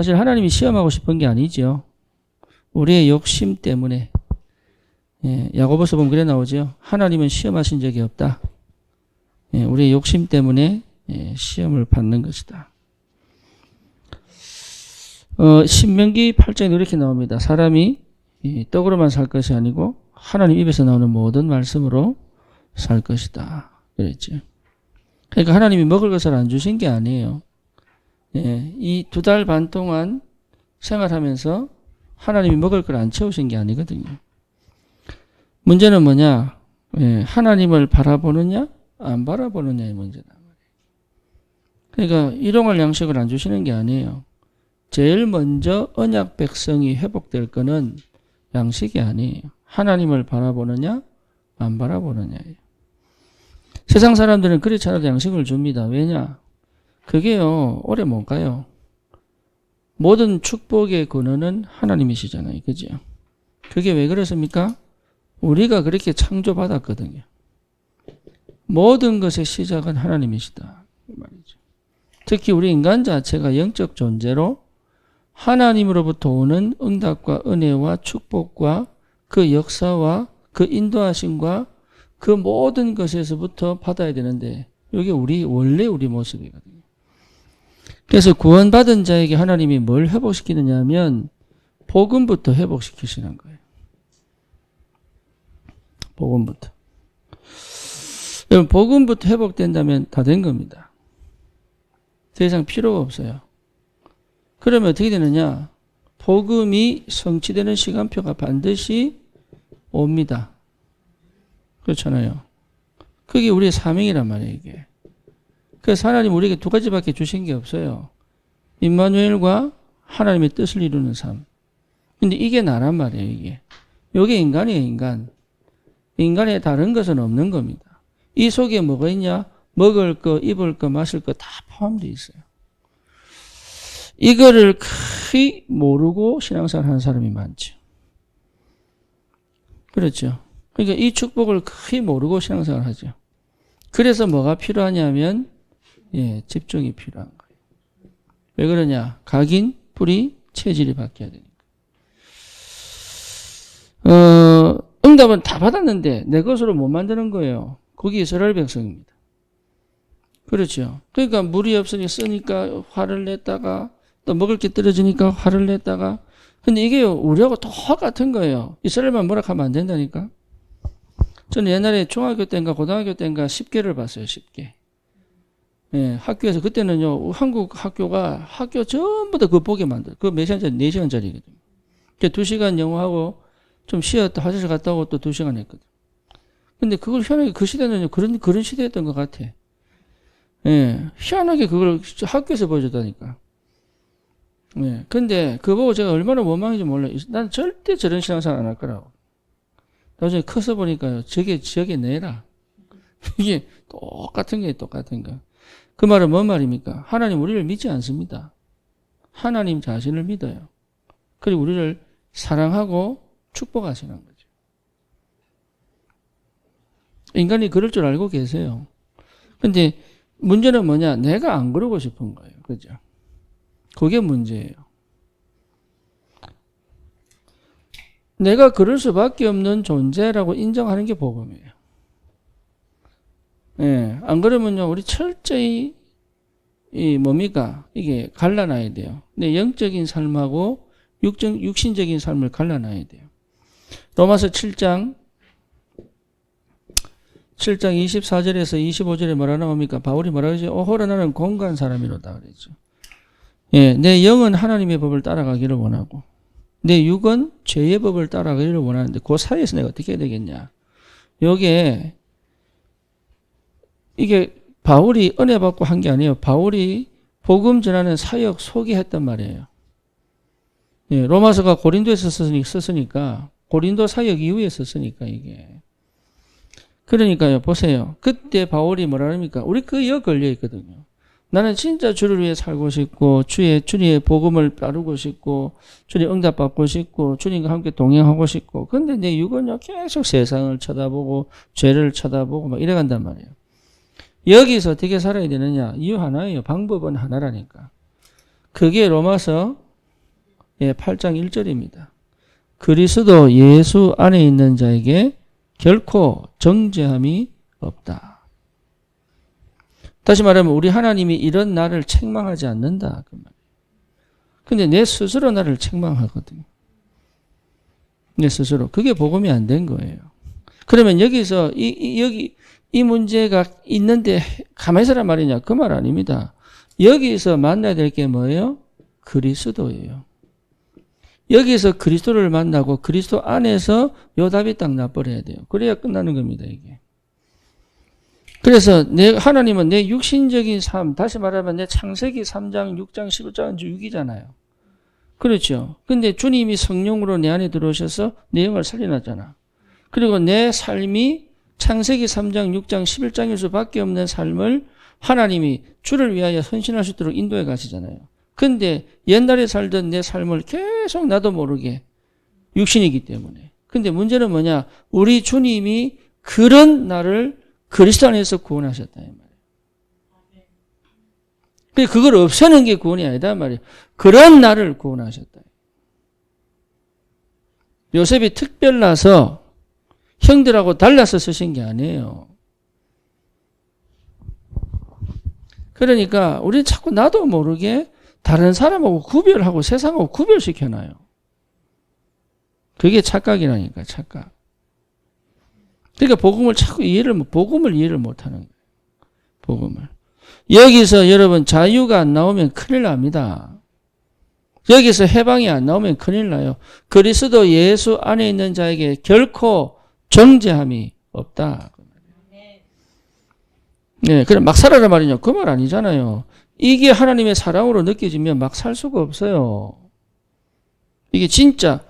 사실 하나님이 시험하고 싶은 게 아니죠. 우리의 욕심 때문에. 예, 야고보서 보면 그래 나오죠. 하나님은 시험하신 적이 없다. 예, 우리의 욕심 때문에 시험을 받는 것이다. 신명기 8장에 이렇게 나옵니다. 사람이 떡으로만 살 것이 아니고 하나님 입에서 나오는 모든 말씀으로 살 것이다. 그랬죠. 그러니까 하나님이 먹을 것을 안 주신 게 아니에요. 예, 이 2달 반 동안 생활하면서 하나님이 먹을 걸 안 채우신 게 아니거든요. 문제는 뭐냐? 예, 하나님을 바라보느냐 안 바라보느냐의 문제다. 그러니까 일용할 양식을 안 주시는 게 아니에요. 제일 먼저 언약 백성이 회복될 거는 양식이 아니에요. 하나님을 바라보느냐 안 바라보느냐예요. 세상 사람들은 그렇지 않아도 양식을 줍니다. 왜냐? 그게요 오래 못 가요. 모든 축복의 근원은 하나님이시잖아요. 그죠? 그게 왜 그렇습니까? 우리가 그렇게 창조받았거든요. 모든 것의 시작은 하나님이시다. 말이죠. 특히 우리 인간 자체가 영적 존재로 하나님으로부터 오는 응답과 은혜와 축복과 그 역사와 그 인도하심과 그 모든 것에서부터 받아야 되는데 이게 원래 우리 모습이거든요. 그래서 구원받은 자에게 하나님이 뭘 회복시키느냐 하면 복음부터 회복시키시는 거예요. 복음부터. 여러분 복음부터 회복된다면 다 된 겁니다. 더 이상 필요가 없어요. 그러면 어떻게 되느냐? 복음이 성취되는 시간표가 반드시 옵니다. 그렇잖아요. 그게 우리의 사명이란 말이에요, 이게. 그래서 하나님 우리에게 2가지밖에 주신 게 없어요. 임마누엘과 하나님의 뜻을 이루는 삶. 근데 이게 나란 말이에요, 이게. 이게 인간이에요, 인간. 인간에 다른 것은 없는 겁니다. 이 속에 뭐가 있냐? 먹을 거, 입을 거, 마실 거 다 포함되어 있어요. 이거를 크게 모르고 신앙생활 하는 사람이 많죠. 그렇죠. 그러니까 이 축복을 크게 모르고 신앙생활 하죠. 그래서 뭐가 필요하냐면 집중이 필요한 거예요. 왜 그러냐? 각인, 뿌리, 체질이 바뀌어야 되니까. 응답은 다 받았는데 내 것으로 못 만드는 거예요. 거기 이스라엘 백성입니다. 그렇죠. 그러니까 물이 없으니 쓰니까 화를 냈다가 또 먹을 게 떨어지니까 화를 냈다가 근데 이게 우리하고 똑같은 거예요. 이스라엘만 뭐라 하면 안 된다니까. 저는 옛날에 중학교 때인가 고등학교 때인가 10개를 봤어요. 10개. 예, 학교에서 그때는요. 한국 학교가 학교 전부 다 그거 보게 만들어요. 그거 몇 시간짜리? 4시간짜리거든요. 2시간 영어하고 좀 쉬었다 화장실 갔다 오고 또 2시간 했거든. 근데 그걸 희한하게 그 시대는 그런 시대였던 것 같아. 예, 희한하게 그걸 학교에서 보여줬다니까. 예, 근데 그거 보고 제가 얼마나 원망인지 몰라요. 난 절대 저런 신앙생활 안 할 거라고. 나중에 커서 보니까요. 저게 내라. 이게 똑같은 게 똑같은 거. 그 말은 뭔 말입니까? 하나님 우리를 믿지 않습니다. 하나님 자신을 믿어요. 그리고 우리를 사랑하고 축복하시는 거죠. 인간이 그럴 줄 알고 계세요. 근데 문제는 뭐냐? 내가 안 그러고 싶은 거예요. 그죠? 그게 문제예요. 내가 그럴 수밖에 없는 존재라고 인정하는 게 복음이에요. 예, 안 그러면요, 우리 철저히, 뭡니까? 이게 갈라놔야 돼요. 내 영적인 삶하고 육신적인 삶을 갈라놔야 돼요. 로마서 7장 24절에서 25절에 뭐라 나옵니까? 바울이 뭐라 그러죠? 오호라 나는 공간 사람이로다 그랬죠. 예, 내 영은 하나님의 법을 따라가기를 원하고 내 육은 죄의 법을 따라가기를 원하는데 그 사이에서 내가 어떻게 해야 되겠냐? 이게 바울이 은혜 받고 한 게 아니에요. 바울이 복음 전하는 사역 속에 했단 말이에요. 예, 로마서가 고린도에서 썼으니까 고린도 사역 이후에 썼으니까 이게. 그러니까요. 보세요. 그때 바울이 뭐라 합니까? 우리 그 역 걸려 있거든요. 나는 진짜 주를 위해 살고 싶고 주님의 복음을 따르고 싶고 주님 응답 받고 싶고 주님과 함께 동행하고 싶고 근데 내 육은요 계속 세상을 쳐다보고 죄를 쳐다보고 막 이래간단 말이에요. 여기서 어떻게 살아야 되느냐? 이유 하나예요. 방법은 하나라니까. 그게 로마서 예, 8장 1절입니다. 그리스도 예수 안에 있는 자에게 결코 정죄함이 없다. 다시 말하면 우리 하나님이 이런 나를 책망하지 않는다. 그 말이에요. 근데 내 스스로 나를 책망하거든요. 내 스스로. 그게 복음이 안 된 거예요. 그러면 여기서 이 문제가 있는데 가만히 있으란 말이냐? 그 말 아닙니다. 여기서 만나야 될 게 뭐예요? 그리스도예요. 여기서 그리스도를 만나고 그리스도 안에서 요 답이 딱 나버려야 돼요. 그래야 끝나는 겁니다, 이게. 그래서 하나님은 내 육신적인 삶, 다시 말하면 내 창세기 3장, 6장, 11장, 6이잖아요. 그렇죠. 근데 주님이 성령으로 내 안에 들어오셔서 내 영을 살려놨잖아. 그리고 내 삶이 창세기 3장, 6장, 11장일 수밖에 없는 삶을 하나님이 주를 위하여 헌신할 수 있도록 인도해 가시잖아요. 근데 옛날에 살던 내 삶을 계속 나도 모르게 육신이기 때문에. 근데 문제는 뭐냐? 우리 주님이 그런 나를 그리스도 안에서 구원하셨다 이 말이에요. 그걸 없애는 게 구원이 아니다 말이에요. 그런 나를 구원하셨다. 요셉이 특별나서 형들하고 달라서 쓰신 게 아니에요. 그러니까 우리는 자꾸 나도 모르게 다른 사람하고 구별하고 세상하고 구별시켜놔요. 그게 착각이라니까, 착각. 그러니까 복음을 이해를 못하는 거예요. 복음을. 여기서 여러분 자유가 안 나오면 큰일 납니다. 여기서 해방이 안 나오면 큰일 나요. 그리스도 예수 안에 있는 자에게 결코 정죄함이 없다. 네, 그럼 막 살아라 말이냐? 그 말 아니잖아요. 이게 하나님의 사랑으로 느껴지면 막 살 수가 없어요. 이게 진짜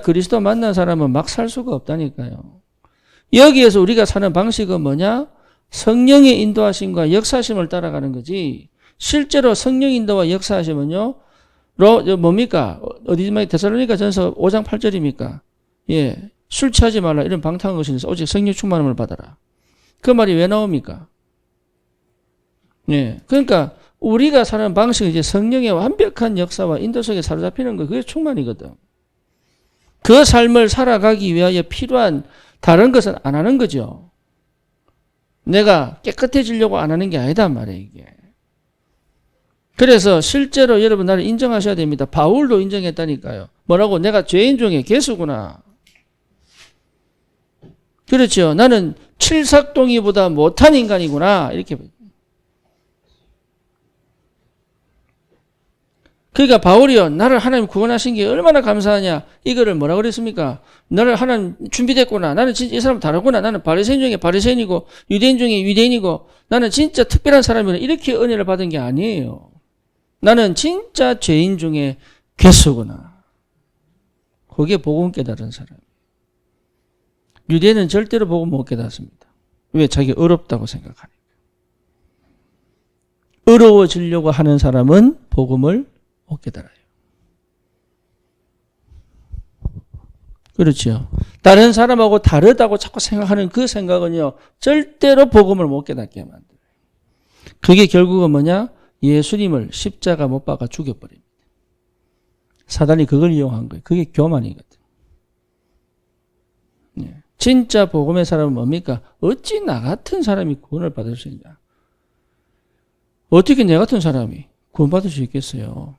그리스도 만난 사람은 막 살 수가 없다니까요. 여기에서 우리가 사는 방식은 뭐냐? 성령의 인도하심과 역사하심을 따라가는 거지. 실제로 성령 인도와 역사하심은요. 뭡니까? 어디만 데살로니가 전서 5장 8절입니까? 예. 술 취하지 말라. 이런 방탕한 것이 있어서 오직 성령 충만함을 받아라. 그 말이 왜 나옵니까? 예. 그러니까 우리가 사는 방식은 이제 성령의 완벽한 역사와 인도 속에 사로잡히는 거, 그게 충만이거든. 그 삶을 살아가기 위하여 필요한 다른 것은 안 하는 거죠. 내가 깨끗해지려고 안 하는 게 아니다 말이에요, 이게. 그래서 실제로 여러분 나를 인정하셔야 됩니다. 바울도 인정했다니까요. 뭐라고? 내가 죄인 중에 괴수구나. 그렇죠. 나는 칠삭동이보다 못한 인간이구나. 이렇게. 그러니까 바울이요. 나를 하나님 구원하신 게 얼마나 감사하냐. 이거를 뭐라 그랬습니까? 나를 하나님 준비됐구나. 나는 진짜 이 사람 다르구나. 나는 바리새인 중에 바리새인이고 유대인 중에 유대인이고 나는 진짜 특별한 사람이구나. 이렇게 은혜를 받은 게 아니에요. 나는 진짜 죄인 중에 괴수구나. 그게 복음 깨달은 사람. 유대인은 절대로 복음 못 깨닫습니다. 왜? 자기 어렵다고 생각하니까. 어려워지려고 하는 사람은 복음을 못 깨달아요. 그렇죠. 다른 사람하고 다르다고 자꾸 생각하는 그 생각은요, 절대로 복음을 못 깨닫게 만들어요. 그게 결국은 뭐냐? 예수님을 십자가 못 박아 죽여버립니다. 사단이 그걸 이용한 거예요. 그게 교만이거든. 네. 진짜 복음의 사람은 뭡니까? 어찌 나 같은 사람이 구원을 받을 수 있냐? 어떻게 내 같은 사람이 구원받을 수 있겠어요?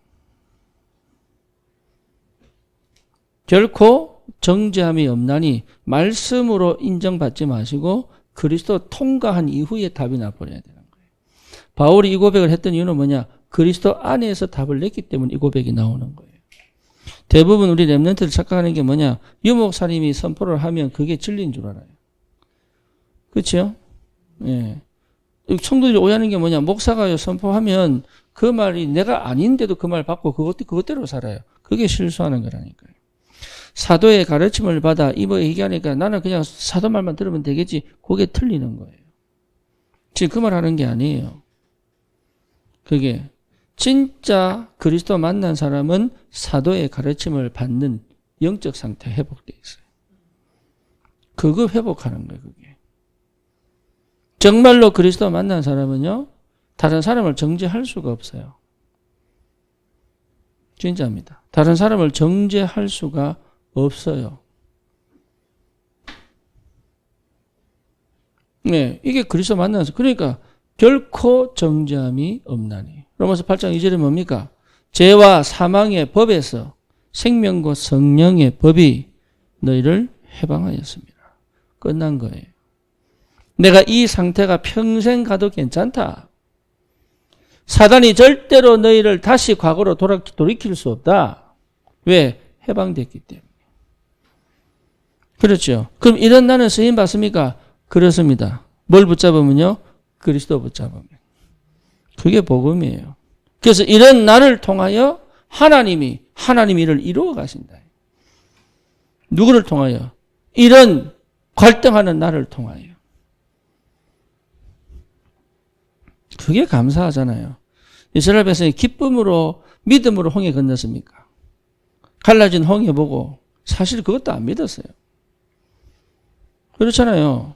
결코 정죄함이 없나니 말씀으로 인정받지 마시고 그리스도 통과한 이후에 답이 나버려야 되는 거예요. 바울이 이 고백을 했던 이유는 뭐냐? 그리스도 안에서 답을 냈기 때문에 이 고백이 나오는 거예요. 대부분 우리 렘넌트를 착각하는 게 뭐냐? 유목사님이 선포를 하면 그게 진리인 줄 알아요. 그렇죠? 예. 성도들이 오해하는 게 뭐냐? 목사가 선포하면 그 말이 내가 아닌데도 그 말 받고 그것대로 살아요. 그게 실수하는 거라니까요. 사도의 가르침을 받아 이거 얘기하니까 나는 그냥 사도 말만 들으면 되겠지. 그게 틀리는 거예요. 지금 그 말 하는 게 아니에요. 그게 진짜 그리스도 만난 사람은 사도의 가르침을 받는 영적 상태 회복되어 있어요. 그거 회복하는 거예요. 그게. 정말로 그리스도 만난 사람은요. 다른 사람을 정죄할 수가 없어요. 진짜입니다. 다른 사람을 정죄할 수가 없어요. 네, 이게 그리스도 만나서 그러니까 결코 정죄함이 없나니. 로마서 8장 2절에 뭡니까? 죄와 사망의 법에서 생명과 성령의 법이 너희를 해방하였습니다. 끝난 거예요. 내가 이 상태가 평생 가도 괜찮다. 사단이 절대로 너희를 다시 과거로 돌이킬 수 없다. 왜? 해방됐기 때문에. 그렇죠. 그럼 이런 나는 쓰임 받습니까? 그렇습니다. 뭘 붙잡으면요? 그리스도 붙잡으면. 그게 복음이에요. 그래서 이런 나를 통하여 하나님이 일을 이루어 가신다. 누구를 통하여? 이런 갈등하는 나를 통하여. 그게 감사하잖아요. 이스라엘 백성이 기쁨으로 믿음으로 홍해 건넜습니까? 갈라진 홍해 보고 사실 그것도 안 믿었어요. 그렇잖아요.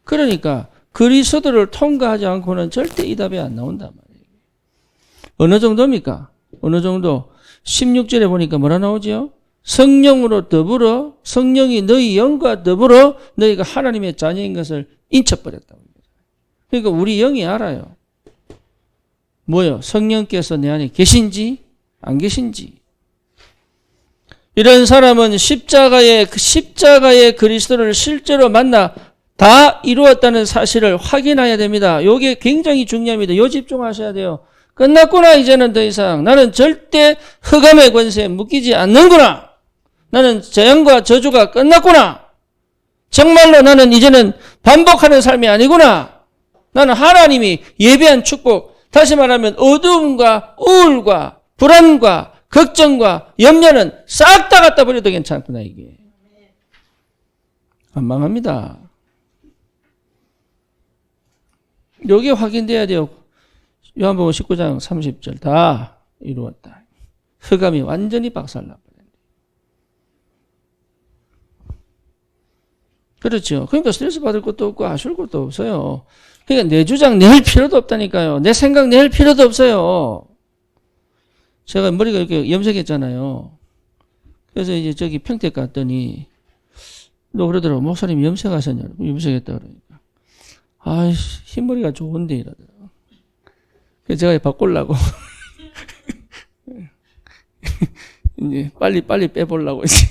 그러니까 그리스도를 통과하지 않고는 절대 이 답이 안 나온단 말이에요. 어느 정도입니까? 어느 정도? 16절에 보니까 뭐라 나오죠? 성령으로 더불어 성령이 너희 영과 더불어 너희가 하나님의 자녀인 것을 인쳐버렸다고. 그러니까 우리 영이 알아요. 뭐요? 성령께서 내 안에 계신지 안 계신지. 이런 사람은 십자가의 그리스도를 실제로 만나 다 이루었다는 사실을 확인해야 됩니다. 이게 굉장히 중요합니다. 요 집중하셔야 돼요. 끝났구나. 이제는 더 이상 나는 절대 흑암의 권세에 묶이지 않는구나. 나는 재앙과 저주가 끝났구나. 정말로 나는 이제는 반복하는 삶이 아니구나. 나는 하나님이 예비한 축복, 다시 말하면 어두움과 우울과 불안과 걱정과 염려는 싹 다 갖다 버려도 괜찮구나 이게. 안 망합니다. 여기에 확인돼야 돼요. 요한복음 19장 30절 다 이루었다. 흑암이 완전히 박살나버렸네. 그렇죠. 그러니까 스트레스 받을 것도 없고 아쉬울 것도 없어요. 그러니까 내 주장 낼 필요도 없다니까요. 내 생각 낼 필요도 없어요. 제가 머리가 이렇게 염색했잖아요. 그래서 이제 저기 평택 갔더니 너 그러더라고. 목사님 염색하셨냐고. 염색했다 그러니까. 아이씨 흰머리가 좋은데 이러더라고. 그래서 제가 바꾸려고 이제 빨리 빼보려고 이제.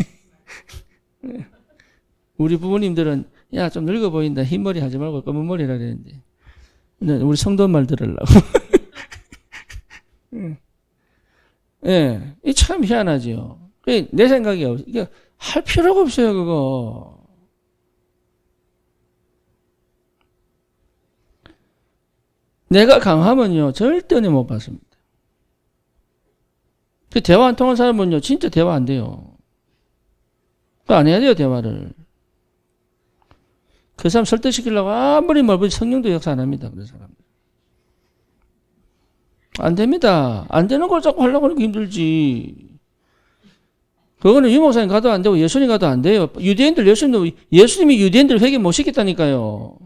우리 부모님들은 야 좀 늙어 보인다. 흰머리 하지 말고 검은 머리라 그랬는데 우리 성도 말 들으려고. 예, 이 참 희한하죠. 내 생각이 없어. 이게 할 필요가 없어요, 그거. 내가 강하면요, 절대 은혜 못 받습니다. 그 대화 안 통한 사람은요, 진짜 대화 안 돼요. 안 해야 돼요, 대화를. 그 사람 설득시키려고 아무리 말해도 성령도 역사 안 합니다, 그런 사람들. 안 됩니다. 안 되는 걸 자꾸 하려고 하는 게 힘들지. 그거는 유목사님 가도 안 되고 예수님 가도 안 돼요. 예수님이 유대인들 회개 못 시켰다니까요.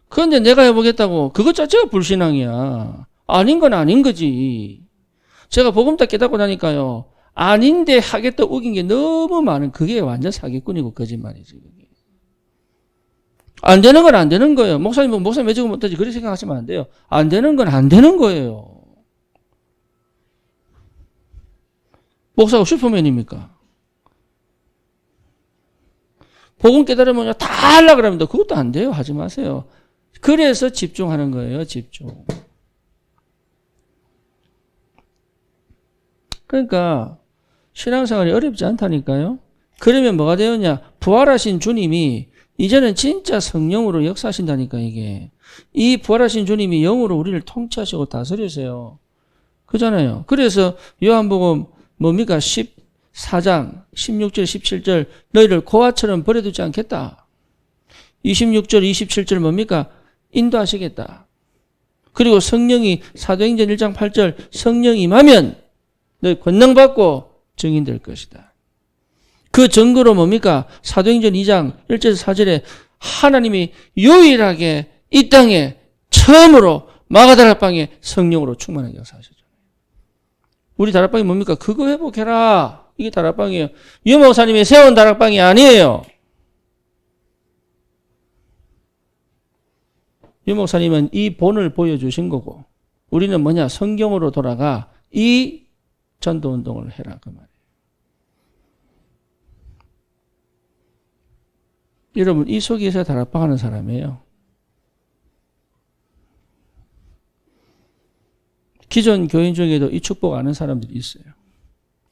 그런데 내가 해보겠다고 그것 자체가 불신앙이야. 아닌 건 아닌 거지. 제가 복음 딱 깨닫고 나니까요. 아닌데 하겠다 우긴 게 너무 많은 그게 완전 사기꾼이고 거짓말이지. 그게. 안 되는 건 안 되는 거예요. 목사님 왜 저거 못하지? 그렇게 생각하시면 안 돼요. 안 되는 건 안 되는 거예요. 목사가 슈퍼맨입니까? 복음 깨달으면 다 하려고 그럽니다. 그것도 안 돼요. 하지 마세요. 그래서 집중하는 거예요. 집중. 그러니까 신앙생활이 어렵지 않다니까요. 그러면 뭐가 되었냐? 부활하신 주님이 이제는 진짜 성령으로 역사하신다니까 이게. 이 부활하신 주님이 영으로 우리를 통치하시고 다스리세요. 그잖아요. 그래서 요한복음 뭡니까? 14장 16절 17절 너희를 고아처럼 버려두지 않겠다. 26절 27절 뭡니까? 인도하시겠다. 그리고 성령이 사도행전 1장 8절 성령이 임하면 너희 권능받고 증인될 것이다. 그 증거로 뭡니까? 사도행전 2장 1절 4절에 하나님이 유일하게 이 땅에 처음으로 마가 다락방에 성령으로 충만하게 역사하셨죠. 우리 다락방이 뭡니까? 그거 회복해라. 이게 다락방이에요. 유 목사님이 세운 다락방이 아니에요. 유 목사님은 이 본을 보여주신 거고 우리는 뭐냐? 성경으로 돌아가 이 전도운동을 해라 그 말이에요. 여러분 이 속에서 다락방 하는 사람이에요. 기존 교인 중에도 이 축복 아는 사람들이 있어요.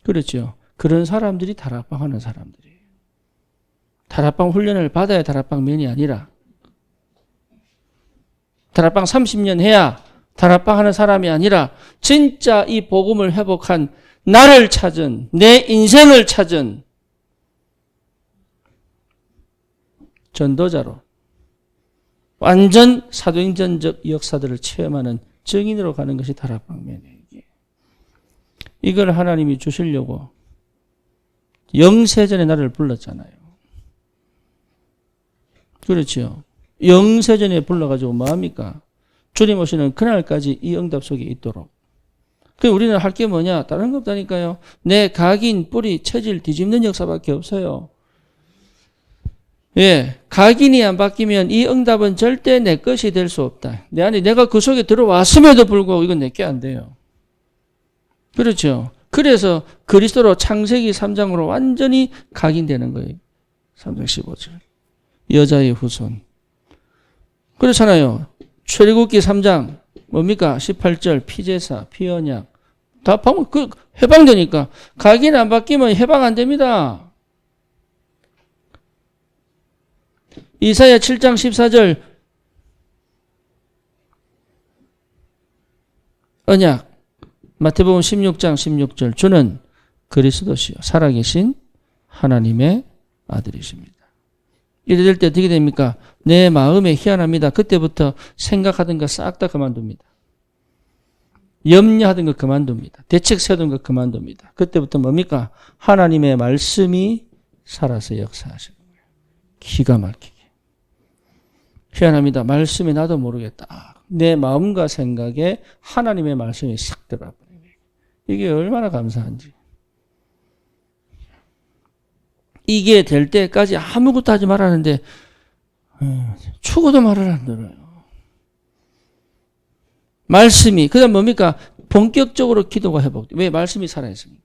그렇죠. 그런 사람들이 다락방 하는 사람들이에요. 다락방 훈련을 받아야 다락방 면이 아니라 다락방 30년 해야 다락방 하는 사람이 아니라 진짜 이 복음을 회복한 나를 찾은 내 인생을 찾은 전도자로 완전 사도행전적 역사들을 체험하는 증인으로 가는 것이 다락방면이에요. 이걸 하나님이 주시려고 영세전에 나를 불렀잖아요. 그렇죠. 영세전에 불러가지고 뭐합니까? 주님 오시는 그날까지 이 응답 속에 있도록. 그럼 우리는 할 게 뭐냐? 다른 거 없다니까요. 내 각인, 뿌리, 체질 뒤집는 역사밖에 없어요. 예, 각인이 안 바뀌면 이 응답은 절대 내 것이 될 수 없다. 내 안에 내가 그 속에 들어왔음에도 불구하고 이건 내게 안 돼요. 그렇죠. 그래서 그리스도로 창세기 3장으로 완전히 각인되는 거예요. 3장 15절. 여자의 후손. 그렇잖아요. 출애굽기 3장 뭡니까? 18절 피제사, 피언약. 다 보면 해방되니까. 각인 안 바뀌면 해방 안 됩니다. 이사야 7장 14절 언약. 마태복음 16장 16절 주는 그리스도시요 살아계신 하나님의 아들이십니다. 이래 될 때 어떻게 됩니까? 내 마음에 희한합니다. 그때부터 생각하던 거 싹 다 그만둡니다. 염려하던 거 그만둡니다. 대책 세우던 거 그만둡니다. 그때부터 뭡니까? 하나님의 말씀이 살아서 역사하시는 거예요. 기가 막히게. 희한합니다. 말씀이 나도 모르겠다. 내 마음과 생각에 하나님의 말씀이 싹 들어가 버려요. 이게 얼마나 감사한지. 이게 될 때까지 아무것도 하지 말라는데 죽어도 말을 안 들어요. 말씀이 그 다음 뭡니까? 본격적으로 기도가 회복돼. 왜? 말씀이 살아있습니까?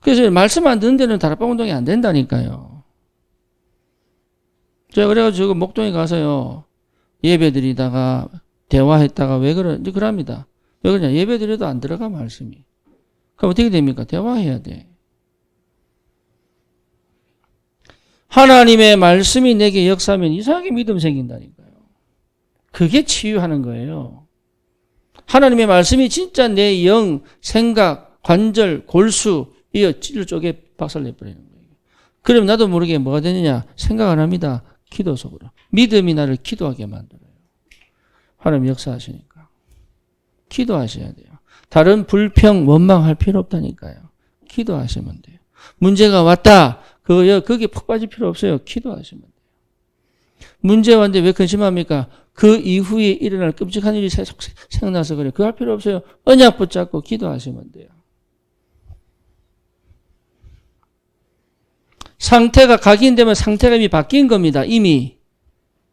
그래서 말씀 안 듣는 데는 다락방 운동이 안 된다니까요. 제가 그래가지고 목동에 가서요 예배 드리다가 대화했다가 왜 그럽니다. 왜 그러냐? 예배 드려도 안 들어가 말씀이. 그럼 어떻게 됩니까? 대화해야 돼. 하나님의 말씀이 내게 역사하면 이상하게 믿음 생긴다니까요. 그게 치유하는 거예요. 하나님의 말씀이 진짜 내 영, 생각, 관절, 골수 이 찔러 쪼개 박살내버리는 거예요. 그럼 나도 모르게 뭐가 되느냐? 생각 안 합니다. 기도 속으로. 믿음이 나를 기도하게 만들어요. 하나님 역사하시니까. 기도하셔야 돼요. 다른 불평, 원망할 필요 없다니까요. 기도하시면 돼요. 문제가 왔다. 거기에 푹 빠질 필요 없어요. 기도하시면 돼요. 문제 왔는데 왜 근심합니까? 그 이후에 일어날 끔찍한 일이 생각나서 그래요. 그거 할 필요 없어요. 언약 붙잡고 기도하시면 돼요. 상태가 각인되면 상태가 이미 바뀐 겁니다. 이미.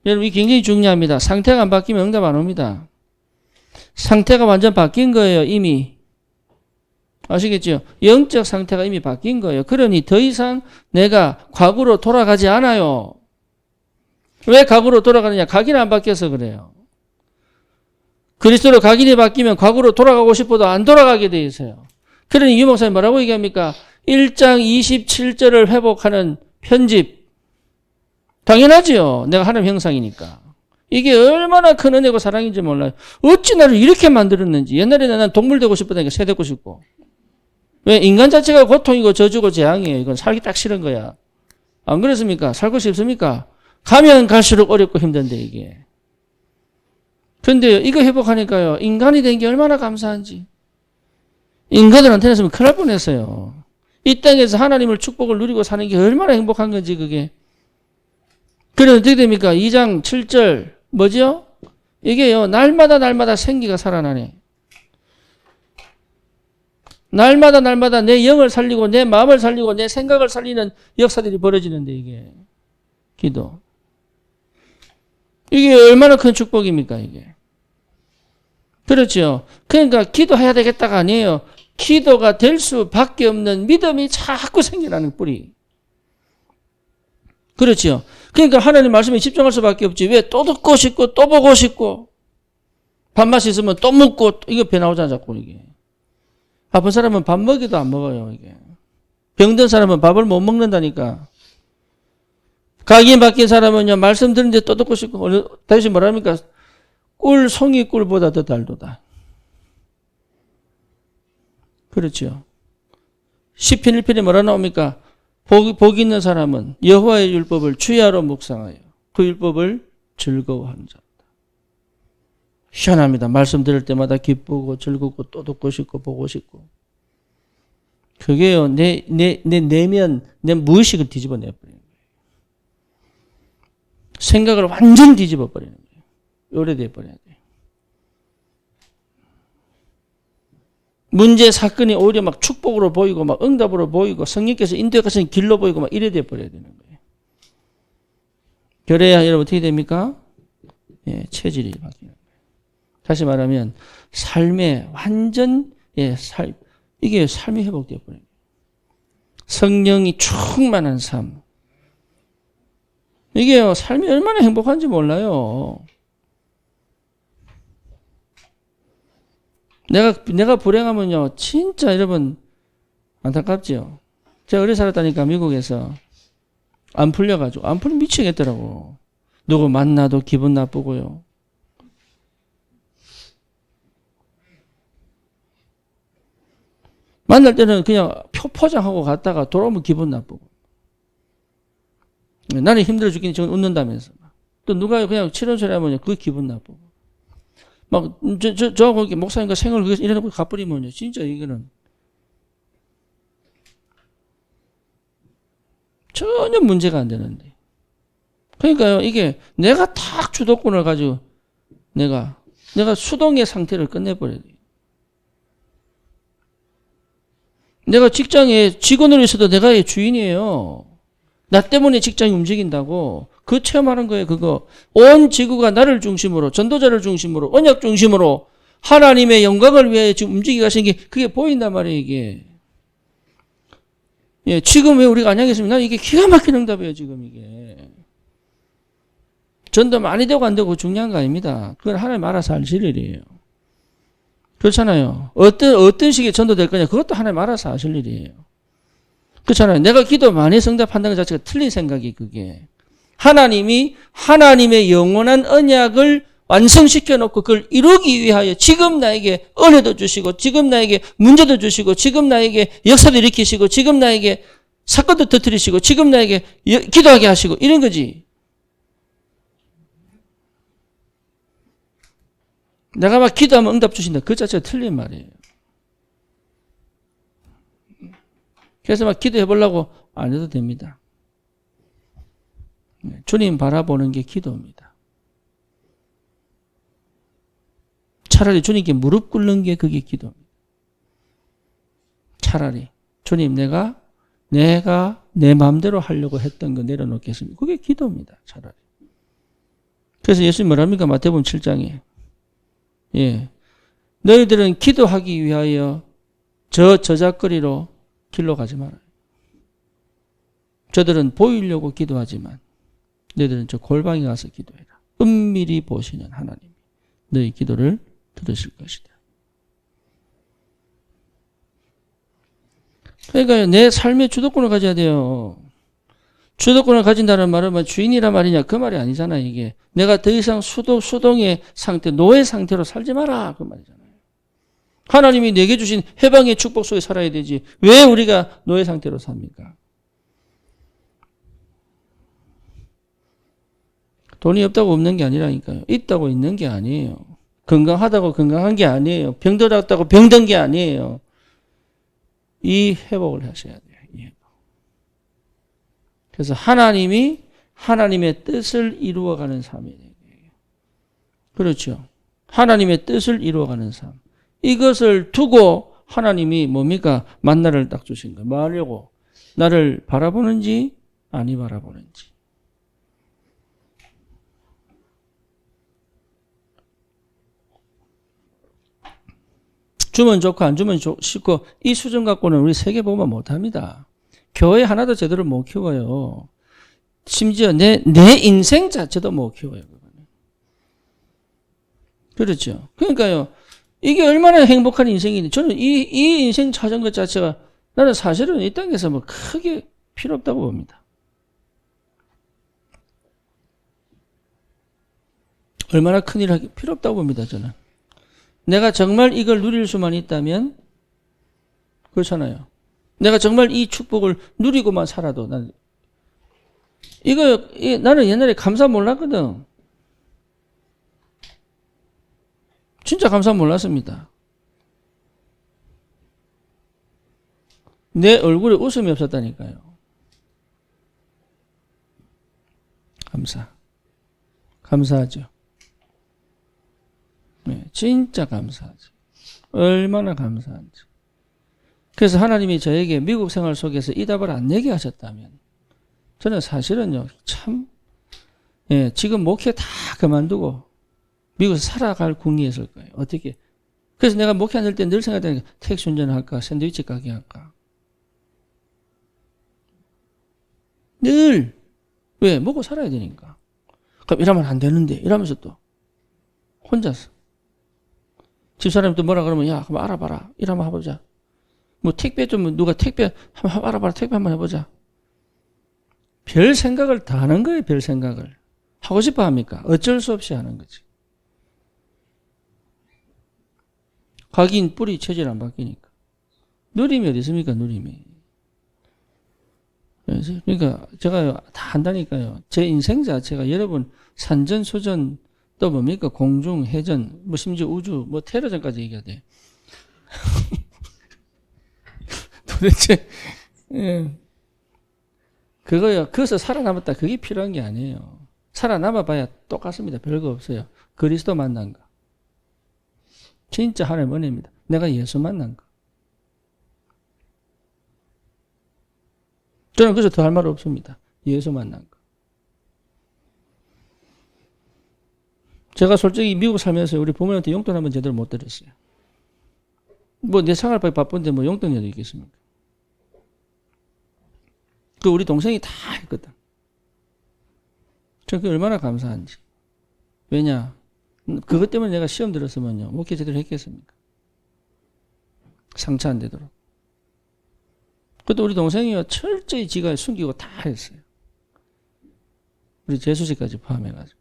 여러분, 이게 굉장히 중요합니다. 상태가 안 바뀌면 응답 안 옵니다. 상태가 완전 바뀐 거예요. 이미. 아시겠죠? 영적 상태가 이미 바뀐 거예요. 그러니 더 이상 내가 과거로 돌아가지 않아요. 왜 과거로 돌아가느냐? 각인이 안 바뀌어서 그래요. 그리스도로 각인이 바뀌면 과거로 돌아가고 싶어도 안 돌아가게 돼 있어요. 그러니 유 목사님 뭐라고 얘기합니까? 1장 27절을 회복하는 편집. 당연하지요. 내가 하나님 형상이니까. 이게 얼마나 큰 은혜고 사랑인지 몰라요. 어찌 나를 이렇게 만들었는지. 옛날에는 난 동물 되고 싶었다니까 새 되고 싶고. 왜? 인간 자체가 고통이고 저주고 재앙이에요. 이건 살기 딱 싫은 거야. 안 그렇습니까? 살고 싶습니까? 가면 갈수록 어렵고 힘든데 이게. 그런데 이거 회복하니까요. 인간이 된 게 얼마나 감사한지. 인간들한테는 큰일 날 뻔했어요. 이 땅에서 하나님을 축복을 누리고 사는 게 얼마나 행복한 건지 그게. 그래서 어떻게 됩니까? 2장 7절 뭐죠? 이게요, 날마다 생기가 살아나네. 날마다 내 영을 살리고 내 마음을 살리고 내 생각을 살리는 역사들이 벌어지는데 이게 기도. 이게 얼마나 큰 축복입니까 이게. 그렇죠. 그러니까 기도해야 되겠다가 아니에요. 기도가 될 수밖에 없는 믿음이 자꾸 생겨나는 뿌리. 그렇죠. 그러니까 하나님 말씀에 집중할 수밖에 없지. 왜? 또 듣고 싶고 또 보고 싶고 밥맛이 있으면 또 묻고 이거 배 나오잖아 자꾸 이게. 바쁜 사람은 밥 먹이도 안 먹어요 이게. 병든 사람은 밥을 못 먹는다니까. 각인 바뀐 사람은요 말씀 듣는데 또 듣고 싶고 다시 뭐랍니까? 꿀 송이꿀보다 더 달도다. 그렇죠. 시편 1편에 뭐라 나옵니까? 복 있는 사람은 여호와의 율법을 주야로 묵상하여 그 율법을 즐거워하는 자다. 희한합니다. 말씀 들을 때마다 기쁘고 즐겁고 또 듣고 싶고 보고 싶고. 그게요 내 내면 내 무의식을 뒤집어 내버리는 거예요. 생각을 완전히 뒤집어 버리는 거예요. 오래돼 버려야 돼요. 문제 사건이 오히려 막 축복으로 보이고 막 응답으로 보이고 성령께서 인도해 가시는 길로 보이고 막 이래 돼 버려야 되는 거예요. 그래야 여러분 어떻게 됩니까? 예, 체질이 바뀌는 거예요. 다시 말하면 삶의 완전 이게 삶이 회복되어 버려요. 성령이 충만한 삶. 이게요 삶이 얼마나 행복한지 몰라요. 내가 불행하면요, 진짜 여러분, 안타깝죠? 제가 오래 살았다니까, 미국에서. 안 풀려가지고. 안 풀리면 미치겠더라고. 누구 만나도 기분 나쁘고요. 만날 때는 그냥 포장하고 갔다가 돌아오면 기분 나쁘고. 나는 힘들어 죽겠니? 지금 웃는다면서. 또 누가 그냥 치료 소리 하면 그게 기분 나쁘고. 막, 저하고 목사님과 생을 위해서 일어나고 가버리면요. 진짜 이거는. 전혀 문제가 안 되는데. 그러니까요, 이게 내가 탁 주도권을 가지고 내가 수동의 상태를 끝내버려야 돼요. 내가 직장에 직원으로 있어도 내가 주인이에요. 나 때문에 직장이 움직인다고. 그 체험하는 거예요, 그거. 온 지구가 나를 중심으로, 전도자를 중심으로, 언약 중심으로 하나님의 영광을 위해 지금 움직이고 가시는 게 그게 보인단 말이에요, 이게. 예, 지금 왜 우리가 안양했습니까? 이게 기가 막힌 응답이에요, 지금 이게. 전도 많이 되고 안 되고 중요한 거 아닙니다. 그건 하나님 알아서 하실 일이에요. 그렇잖아요. 어떤 식의 전도 될 거냐, 그것도 하나님 알아서 하실 일이에요. 그렇잖아요. 내가 기도 많이 해서 응답한다는 것 자체가 틀린 생각이 그게. 하나님이 하나님의 영원한 언약을 완성시켜 놓고 그걸 이루기 위하여 지금 나에게 은혜도 주시고 지금 나에게 문제도 주시고 지금 나에게 역사도 일으키시고 지금 나에게 사건도 터뜨리시고 지금 나에게 기도하게 하시고 이런 거지. 내가 막 기도하면 응답 주신다. 그 자체가 틀린 말이에요. 그래서 막 기도해 보려고 안 해도 됩니다. 주님 바라보는 게 기도입니다. 차라리 주님께 무릎 꿇는 게 그게 기도입니다. 차라리 주님 내가 내 마음대로 하려고 했던 거 내려놓겠습니다. 그게 기도입니다. 차라리. 그래서 예수님 뭐랍니까? 마태복음 7장에 예, 너희들은 기도하기 위하여 저작거리로 길로 가지 말아요. 저들은 보이려고 기도하지만 너희들은 저 골방에 가서 기도해라. 은밀히 보시는 하나님이 너희 기도를 들으실 것이다. 그러니까 내 삶의 주도권을 가져야 돼요. 주도권을 가진다는 말은 뭐 주인이란 말이냐 그 말이 아니잖아요. 이게 내가 더 이상 수동의 상태, 노예 상태로 살지 마라 그 말이잖아요. 하나님이 내게 주신 해방의 축복 속에 살아야 되지 왜 우리가 노예 상태로 삽니까? 돈이 없다고 없는 게 아니라니까요. 있다고 있는 게 아니에요. 건강하다고 건강한 게 아니에요. 병들었다고 병든 게 아니에요. 이 회복을 하셔야 돼요. 이 회복. 그래서 하나님이 하나님의 뜻을 이루어가는 삶이에요. 그렇죠. 하나님의 뜻을 이루어가는 삶. 이것을 두고 하나님이 뭡니까? 만나를 딱 주신 거예요. 뭐 하려고? 나를 바라보는지 아니 바라보는지. 주면 좋고 안 주면 싫고 이 수준 갖고는 우리 세계보고만 못합니다. 교회 하나도 제대로 못 키워요. 심지어 내 인생 자체도 못 키워요. 그렇죠. 그러니까요. 이게 얼마나 행복한 인생인데 저는 이 인생 찾은 것 자체가 나는 사실은 이 땅에서 뭐 크게 필요 없다고 봅니다. 얼마나 큰일 하기 필요 없다고 봅니다. 저는. 내가 정말 이걸 누릴 수만 있다면 그렇잖아요. 내가 정말 이 축복을 누리고만 살아도 나는 나는 옛날에 감사 몰랐거든. 진짜 감사 몰랐습니다. 내 얼굴에 웃음이 없었다니까요. 감사하죠. 네, 진짜 감사하죠. 얼마나 감사한지. 그래서 하나님이 저에게 미국 생활 속에서 이 답을 안 내게 하셨다면 저는 사실은요, 참, 예, 지금 목회 다 그만두고 미국에서 살아갈 궁리였을 거예요. 어떻게. 그래서 내가 목회 안 될 때 늘 생각하는 게 택시 운전할까, 샌드위치 가게 할까. 늘. 왜? 먹고 살아야 되니까. 그럼 이러면 안 되는데, 이러면서 또 혼자서. 집사람이 또 뭐라 그러면, 야, 한번 알아봐라. 이러면 해보자. 뭐 택배 좀 누가 택배 한번 알아봐라. 택배 한번 해보자. 별 생각을 다 하는 거예요. 별 생각을. 하고 싶어 합니까? 어쩔 수 없이 하는 거지. 각인 뿌리 체질 안 바뀌니까. 누림이 어디 있습니까? 누림이. 그러니까 제가 다 한다니까요. 제 인생 자체가 여러분 산전수전 또 뭡니까? 공중, 해전, 뭐 심지어 우주, 뭐 테러전까지 얘기해야 돼. 도대체 예. 그거요. 거기서 살아남았다. 그게 필요한 게 아니에요. 살아남아봐야 똑같습니다. 별거 없어요. 그리스도 만난 거. 진짜 하나님 은혜입니다. 내가 예수 만난 거. 저는 그래서 더 할 말 없습니다. 예수 만난 거. 제가 솔직히 미국 살면서 우리 부모님한테 용돈 한번 제대로 못 드렸어요. 뭐 내 생활비 바쁜데 뭐 용돈이라도 있겠습니까? 그 우리 동생이 다 했거든. 저 그게 얼마나 감사한지. 왜냐? 그것 때문에 내가 시험 들었으면요. 목회 제대로 했겠습니까? 상처 안 되도록. 그것도 우리 동생이요. 철저히 지가 숨기고 다 했어요. 우리 재수씨까지 포함해가지고.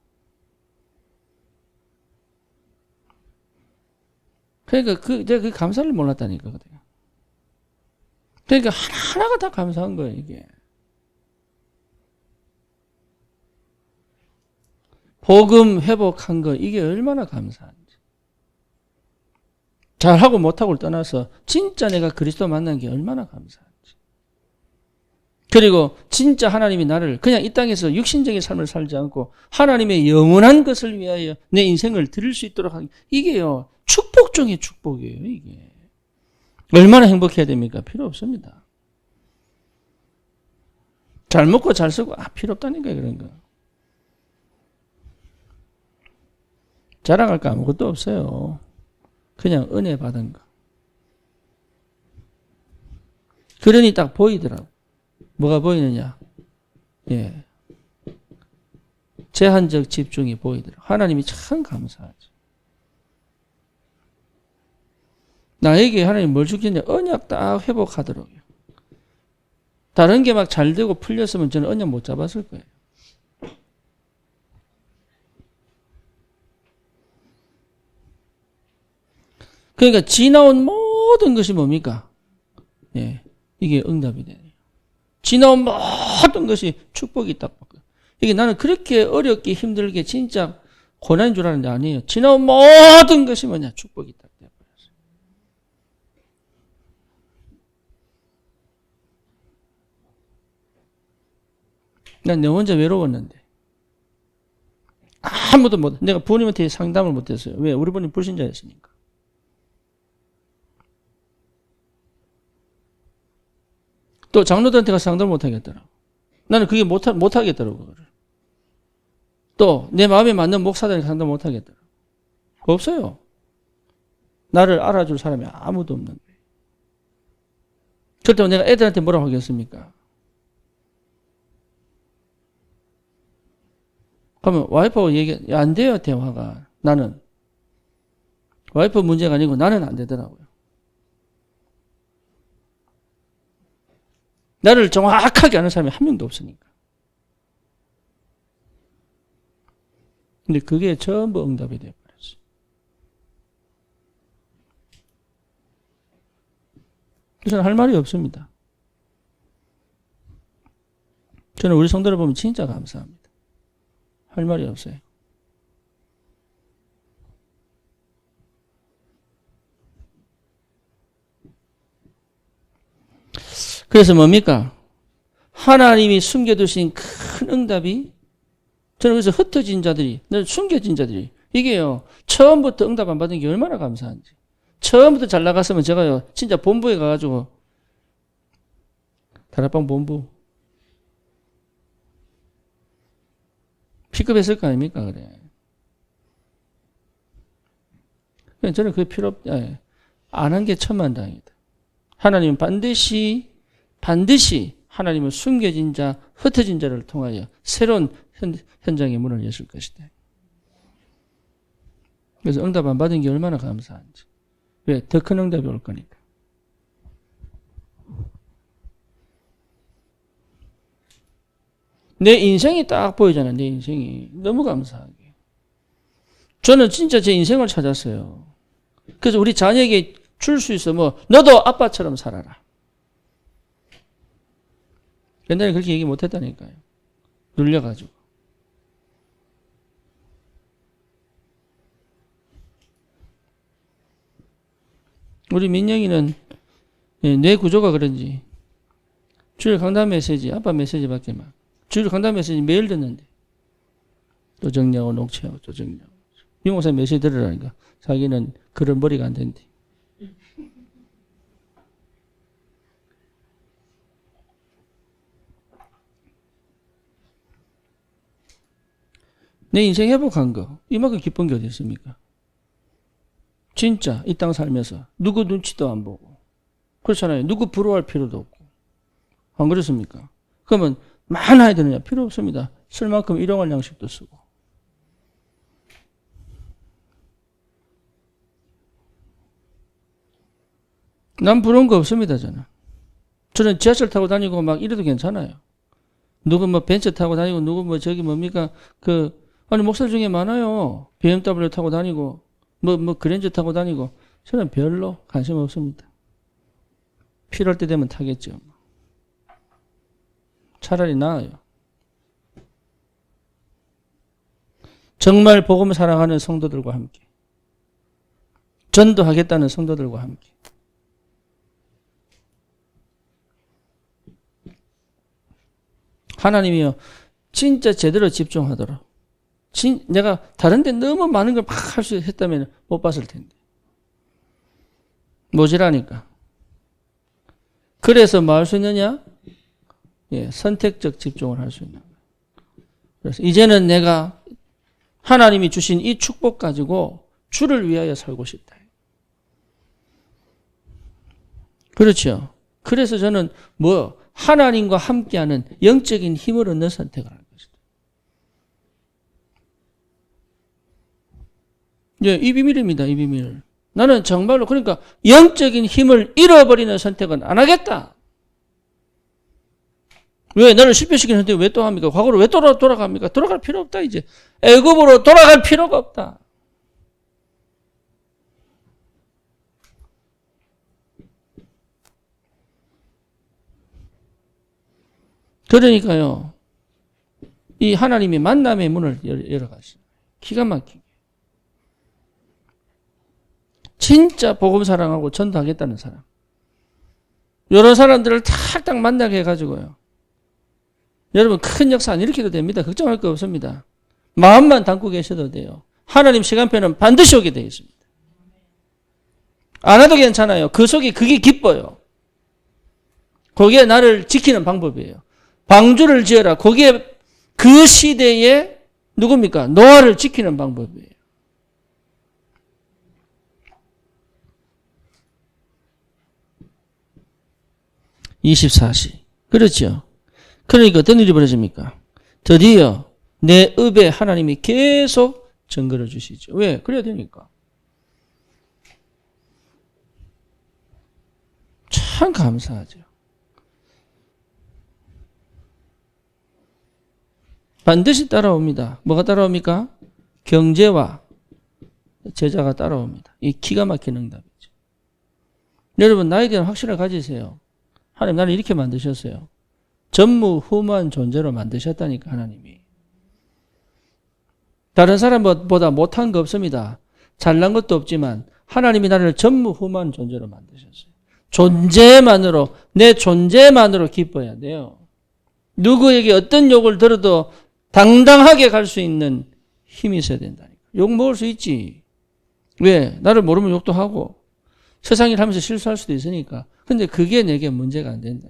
그러니까 내가 그 감사를 몰랐다니까. 그러니까 하나하나가 다 감사한 거예요, 이게. 복음 회복한 거, 이게 얼마나 감사한지. 잘하고 못하고를 떠나서 진짜 내가 그리스도 만난 게 얼마나 감사한지. 그리고 진짜 하나님이 나를 그냥 이 땅에서 육신적인 삶을 살지 않고 하나님의 영원한 것을 위하여 내 인생을 드릴 수 있도록 하는 이게요. 축복 중에 축복이에요. 이게. 얼마나 행복해야 됩니까? 필요 없습니다. 잘 먹고 잘 쓰고 필요 없다니까 그런 거. 자랑할 거 아무것도 없어요. 그냥 은혜 받은 거. 그러니 딱 보이더라고. 뭐가 보이느냐? 예. 제한적 집중이 보이더라고. 하나님이 참 감사하죠. 나에게 하나님 뭘 주겠냐? 언약 딱 회복하도록요. 다른 게 막 잘 되고 풀렸으면 저는 언약 못 잡았을 거예요. 그러니까 지나온 모든 것이 뭡니까? 예, 이게 응답이 되네요. 지나온 모든 것이 축복이 딱 바뀌어요. 이게 나는 그렇게 어렵게 힘들게 진짜 고난인 줄 알았는데 아니에요. 지나온 모든 것이 뭐냐? 축복이 딱 되어버렸어요. 난 내 혼자 외로웠는데 아무도 못, 내가 부모님한테 상담을 못했어요. 왜? 우리 부모님 불신자였으니까. 또 장로들한테 가서 상담을 못하겠더라고. 나는 그게 못하겠더라고. 또 내 마음에 맞는 목사들한테 상담 못하겠더라고. 없어요. 나를 알아줄 사람이 아무도 없는 거예요. 그렇다면 내가 애들한테 뭐라고 하겠습니까? 그러면 와이프하고 안 돼요, 대화가. 나는. 와이프 문제가 아니고 나는 안 되더라고요. 나를 정확하게 아는 사람이 한 명도 없으니까. 근데 그게 전부 응답이 되어버렸어요. 그래서 할 말이 없습니다. 저는 우리 성도를 보면 진짜 감사합니다. 할 말이 없어요. 그래서 뭡니까? 하나님이 숨겨두신 큰 응답이, 저는 그래서 흩어진 자들이, 숨겨진 자들이, 이게요, 처음부터 응답 안 받은 게 얼마나 감사한지. 처음부터 잘 나갔으면 제가요, 진짜 본부에 가가지고, 다락방 본부, 픽업했을 거 아닙니까, 그래. 저는 그게 필요 안 한 게 천만다행이다. 하나님은 반드시 하나님은 숨겨진 자, 흩어진 자를 통하여 새로운 현장의 문을 여실 것이다. 그래서 응답 안 받은 게 얼마나 감사한지. 왜? 더 큰 응답이 올 거니까. 내 인생이 딱 보이잖아, 내 인생이. 너무 감사하게. 저는 진짜 제 인생을 찾았어요. 그래서 우리 자녀에게 줄 수 있어. 너도 아빠처럼 살아라. 옛날에 그렇게 얘기 못 했다니까요. 눌려가지고. 우리 민영이는 뇌 구조가 그런지 주일 강단 메시지, 아빠 메시지밖에 막. 주일 강단 메시지 매일 듣는데. 또 정리하고 녹취하고 또 정리하고. 유목사 메시지 들으라니까. 자기는 그런 머리가 안 된대. 내 인생 회복한 거, 이만큼 기쁜 게 어디 있습니까? 진짜 이 땅 살면서 누구 눈치도 안 보고, 그렇잖아요. 누구 부러워할 필요도 없고. 안 그렇습니까? 그러면 많아야 되느냐? 필요 없습니다. 쓸 만큼 일용할 양식도 쓰고. 난 부러운 거 없습니다, 저는. 저는 지하철 타고 다니고 막 이래도 괜찮아요. 누구 벤츠 타고 다니고, 누구 저기 뭡니까? 아니, 목사들 중에 많아요. BMW 타고 다니고, 그랜저 타고 다니고. 저는 별로 관심 없습니다. 필요할 때 되면 타겠죠. 차라리 나아요. 정말 복음 사랑하는 성도들과 함께. 전도하겠다는 성도들과 함께. 하나님이요, 진짜 제대로 집중하도록. 내가 다른 데 너무 많은 걸 막 할 수 했다면 못 봤을 텐데. 모자라니까. 그래서 뭐 할 수 있느냐? 선택적 집중을 할 수 있는 거예요. 그래서 이제는 내가 하나님이 주신 이 축복 가지고 주를 위하여 살고 싶다. 그렇죠. 그래서 저는 하나님과 함께하는 영적인 힘을 얻는 선택을 할 것이다. 이 비밀입니다. 이 비밀. 나는 정말로 그러니까 영적인 힘을 잃어버리는 선택은 안 하겠다. 왜? 나를 실패시키는데 왜 또 합니까? 과거로 왜 돌아갑니까? 돌아갈 필요 없다 이제. 애굽으로 돌아갈 필요가 없다. 그러니까요. 이 하나님이 만남의 문을 열어가시죠. 기가 막히게. 진짜 복음 사랑하고 전도하겠다는 사람. 이런 사람들을 딱 만나게 해가지고요. 여러분 큰 역사 안 일으켜도 됩니다. 걱정할 거 없습니다. 마음만 담고 계셔도 돼요. 하나님 시간표는 반드시 오게 되어 있습니다. 안 와도 괜찮아요. 그 속에 그게 기뻐요. 거기에 나를 지키는 방법이에요. 방주를 지어라. 거기에 그 시대에 누굽니까? 노아를 지키는 방법이에요. (24시) 그렇죠. 그러니까 어떤 일이 벌어집니까? 드디어 내 up에 하나님이 계속 증거를 주시죠. 왜? 그래야 되니까. 참 감사하죠. 반드시 따라옵니다. 뭐가 따라옵니까? 경제와 제자가 따라옵니다. 이 기가 막힌 응답이죠. 여러분 나에 대한 확신을 가지세요. 하나님 나를 이렇게 만드셨어요. 전무후무한 존재로 만드셨다니까 하나님이. 다른 사람보다 못한 거 없습니다. 잘난 것도 없지만 하나님이 나를 전무후무한 존재로 만드셨어요. 존재만으로 내 존재만으로 기뻐야 돼요. 누구에게 어떤 욕을 들어도 당당하게 갈 수 있는 힘이 있어야 된다니까. 욕 먹을 수 있지. 왜? 나를 모르면 욕도 하고 세상 일 하면서 실수할 수도 있으니까. 근데 그게 내게 문제가 안 된다.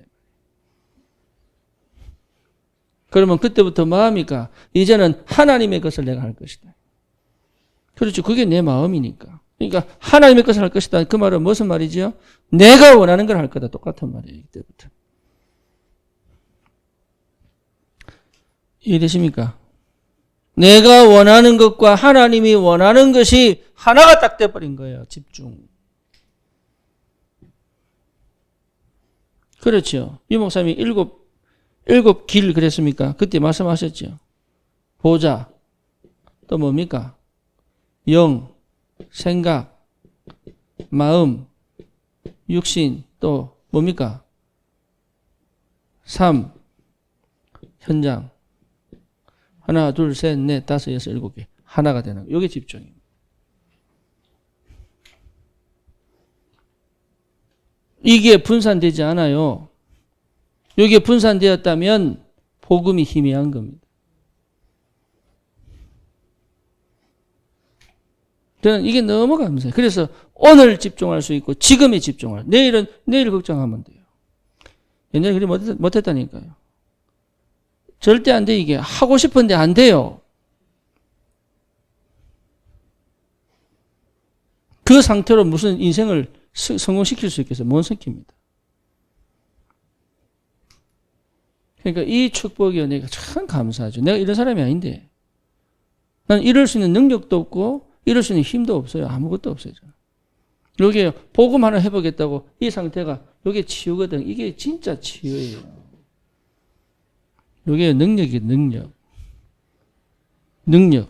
그러면 그때부터 마음이니까 이제는 하나님의 것을 내가 할 것이다. 그렇죠. 그게 내 마음이니까. 그러니까 하나님의 것을 할 것이다. 그 말은 무슨 말이죠? 내가 원하는 걸 할 거다. 똑같은 말이에요. 이때부터. 이해되십니까? 내가 원하는 것과 하나님이 원하는 것이 하나가 딱 돼버린 거예요. 집중. 그렇죠. 유 목사님이 일곱 길 그랬습니까? 그때 말씀하셨죠. 보자. 또 뭡니까? 영, 생각, 마음, 육신, 또 뭡니까? 삶, 현장. 하나, 둘, 셋, 넷, 다섯, 여섯, 일곱 개. 하나가 되는 거. 이게 집중입니다. 이게 분산되지 않아요. 이게 분산되었다면 복음이 희미한 겁니다. 저는 이게 너무 감사해요. 그래서 오늘 집중할 수 있고 지금에 집중할. 내일 걱정하면 돼요. 옛날에 그리 못했다니까요. 절대 안 돼. 이게 하고 싶은데 안 돼요. 그 상태로 무슨 인생을 성공시킬 수 있겠어요? 못 시킵니다. 그러니까 이 축복이 내가 참 감사하죠. 내가 이런 사람이 아닌데 난 이럴 수 있는 능력도 없고 이럴 수 있는 힘도 없어요. 아무것도 없어요. 여기에 복음 하나 해보겠다고 이 상태가 이게 치유거든. 이게 진짜 치유예요. 이게 능력이에요. 능력.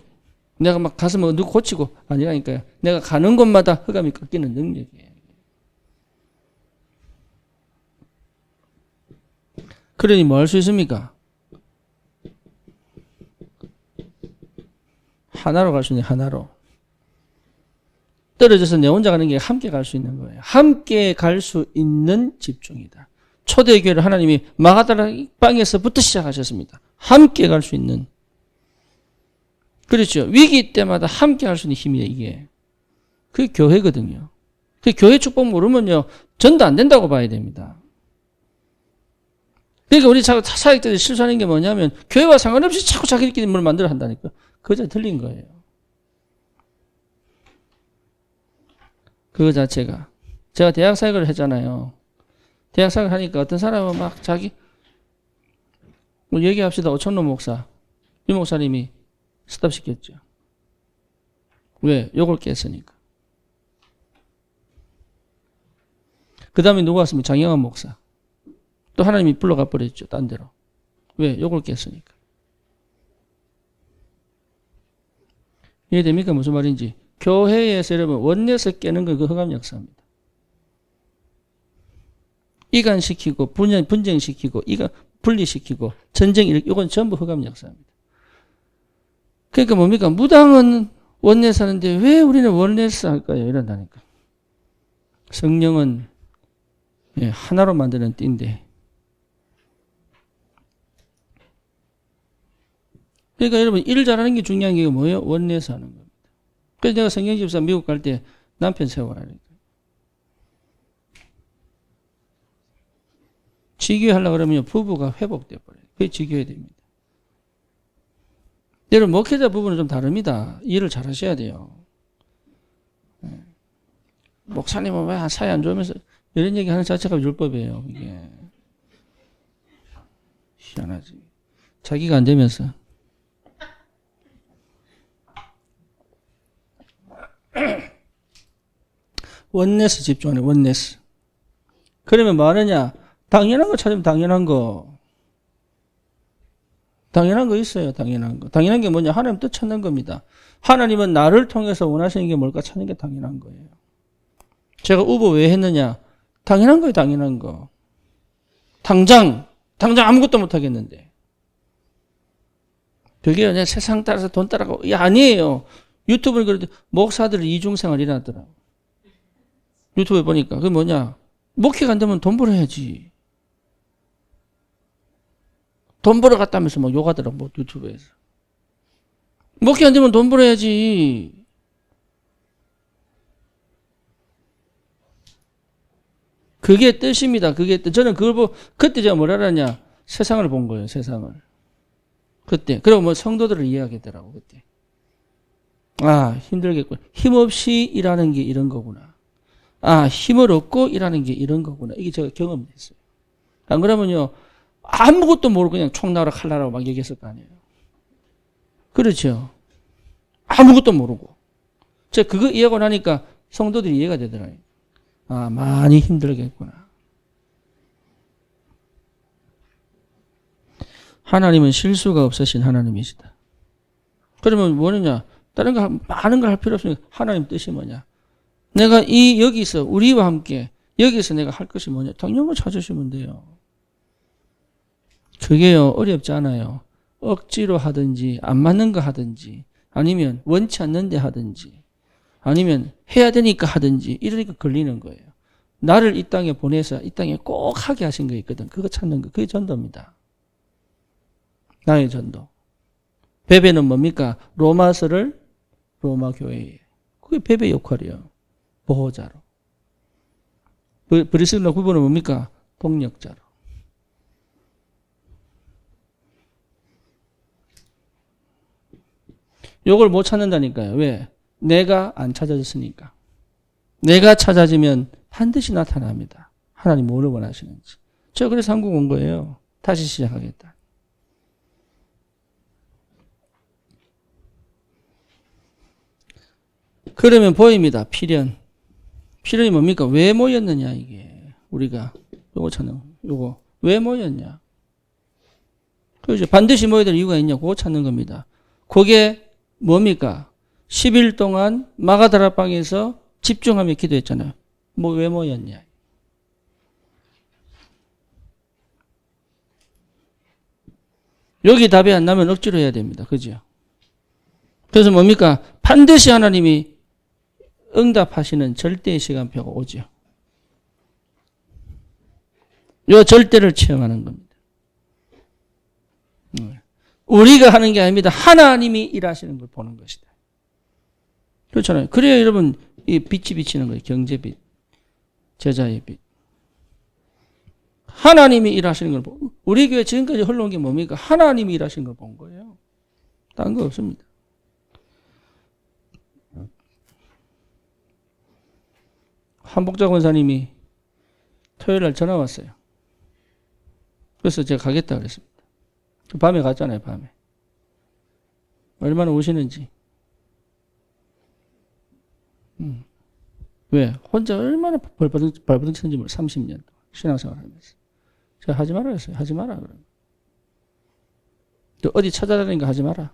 내가 막 가서 뭐 누구 고치고 아니라니까요. 내가 가는 곳마다 흑암이 꺾이는 능력이에요. 그러니 뭐 할 수 있습니까? 하나로 갈 수 있는 하나로. 떨어져서 내 혼자 가는 게 함께 갈 수 있는 거예요. 함께 갈 수 있는 집중이다. 초대교회를 하나님이 마가다라 방에서부터 시작하셨습니다. 함께 갈 수 있는. 그렇죠. 위기 때마다 함께 할 수 있는 힘이에요, 이게. 그게 교회거든요. 그 교회 축복 모르면요, 전도 안 된다고 봐야 됩니다. 그러니까 우리 사역자들이 실수하는 게 뭐냐면 교회와 상관없이 자꾸 자기들끼리 뭘 만들어 한다니까. 그거 틀린 거예요. 그거 자체가. 제가 대학 사역을 했잖아요. 대학 사역을 하니까 어떤 사람은 막 자기 뭐 얘기합시다. 오천로 목사. 이 목사님이 스탑시켰죠. 왜? 욕을 깼으니까. 그 다음에 누구 왔습니까? 장영환 목사. 또 하나님이 불러가 버렸죠. 딴 데로. 왜? 욕을 깼으니까. 이해됩니까? 무슨 말인지. 교회에서 여러분 원내에서 깨는 건 그 흑암 역사입니다. 이간시키고 분쟁시키고 이간 분리시키고 전쟁 이건 전부 흑암 역사입니다. 그러니까 뭡니까? 무당은 원내에서 하는데 왜 우리는 원내에서 할까요? 이런다니까. 성령은 하나로 만드는 띠인데 그러니까 여러분 일 잘하는 게 중요한 게 뭐예요? 원내에서 하는 겁니다. 그래서 내가 성경집사 미국 갈 때 남편 세워라니까. 지교하려고 그러면 부부가 회복돼 버려요. 그게 지교해야 됩니다. 여러분 목회자 부부는 좀 다릅니다. 일을 잘 하셔야 돼요. 목사님은 왜 사이 안 좋으면서 이런 얘기 하는 자체가 율법이에요. 이게 희한하지. 자기가 안 되면서. 원네스 집중하네. 원네스. 그러면 뭐 하느냐? 당연한 거 찾으면 당연한 거. 당연한 거 있어요. 당연한 거. 당연한 게 뭐냐? 하나님 뜻 찾는 겁니다. 하나님은 나를 통해서 원하시는 게 뭘까 찾는 게 당연한 거예요. 제가 우버 왜 했느냐? 당연한 거예요. 당연한 거. 당장 아무것도 못 하겠는데. 그게 그냥 세상 따라서 돈 따라가고. 아니에요. 유튜브를 그래도 목사들이 이중생활 일어났더라고. 유튜브에 보니까. 그게 뭐냐? 목회가 안 되면 돈 벌어야지. 돈 벌어 갔다면서 막 욕하더라고. 뭐 유튜브에서. 목회 안 되면 돈 벌어야지. 그게 뜻입니다. 그게 뜻. 저는 그걸 보고 그때 제가 뭐라 하냐? 세상을 본 거예요. 세상을. 그때. 그리고 뭐 성도들을 이해하겠더라고. 그때. 아, 힘들겠구나. 힘없이 일하는 게 이런 거구나. 아, 힘을 얻고 일하는 게 이런 거구나. 이게 제가 경험됐어요. 안 그러면요, 아무것도 모르고 그냥 총 나라 칼 나라고 막 얘기했을 거 아니에요. 그렇죠. 아무것도 모르고. 제가 그거 이해하고 나니까 성도들이 이해가 되더라고요. 아, 많이 힘들겠구나. 하나님은 실수가 없으신 하나님이시다. 그러면 뭐느냐? 다른 거, 많은 걸 할 필요 없으니까 하나님 뜻이 뭐냐? 내가 여기서, 우리와 함께, 여기서 내가 할 것이 뭐냐? 당연히 찾으시면 돼요. 그게요, 어렵지 않아요. 억지로 하든지, 안 맞는 거 하든지, 아니면 원치 않는데 하든지, 아니면 해야 되니까 하든지, 이러니까 걸리는 거예요. 나를 이 땅에 보내서 이 땅에 꼭 하게 하신 거 있거든. 그거 찾는 거. 그게 전도입니다. 나의 전도. 베베는 뭡니까? 로마서를 로마 교회에. 그게 베베 역할이에요. 보호자로. 브리스길라 구분은 뭡니까? 동력자로. 요걸 못 찾는다니까요. 왜? 내가 안 찾아졌으니까. 내가 찾아지면 반드시 나타납니다. 하나님 뭐를 원하시는지. 저 그래서 한국 온 거예요. 다시 시작하겠다. 그러면 보입니다. 필연. 필연이 뭡니까? 왜 모였느냐 이게. 우리가 요거 찾는 요거 왜 모였냐. 그렇죠. 반드시 모여야 될 이유가 있냐. 그거 찾는 겁니다. 그게 뭡니까? 10일 동안 마가다락방에서 집중하며 기도했잖아요. 뭐 왜 모였냐. 여기 답이 안 나면 억지로 해야 됩니다. 그죠? 그래서 뭡니까? 반드시 하나님이 응답하시는 절대의 시간표가 오죠. 요 절대를 체험하는 겁니다. 우리가 하는 게 아닙니다. 하나님이 일하시는 걸 보는 것이다. 그렇잖아요. 그래야 여러분 이 빛이 비치는 거예요. 경제빛, 제자의 빛. 하나님이 일하시는 걸 보고 우리 교회 지금까지 흘러온 게 뭡니까? 하나님이 일하시는 걸 본 거예요. 딴 거 없습니다. 한복자 권사님이 토요일 날 전화 왔어요. 그래서 제가 가겠다 그랬습니다. 밤에 갔잖아요. 밤에. 얼마나 오시는지. 왜? 혼자 얼마나 발버둥 치는지 몰라요. 30년 동안 신앙생활 하면서. 제가 하지 마라 그랬어요. 하지 마라. 그러면. 어디 찾아다니는 거 하지 마라.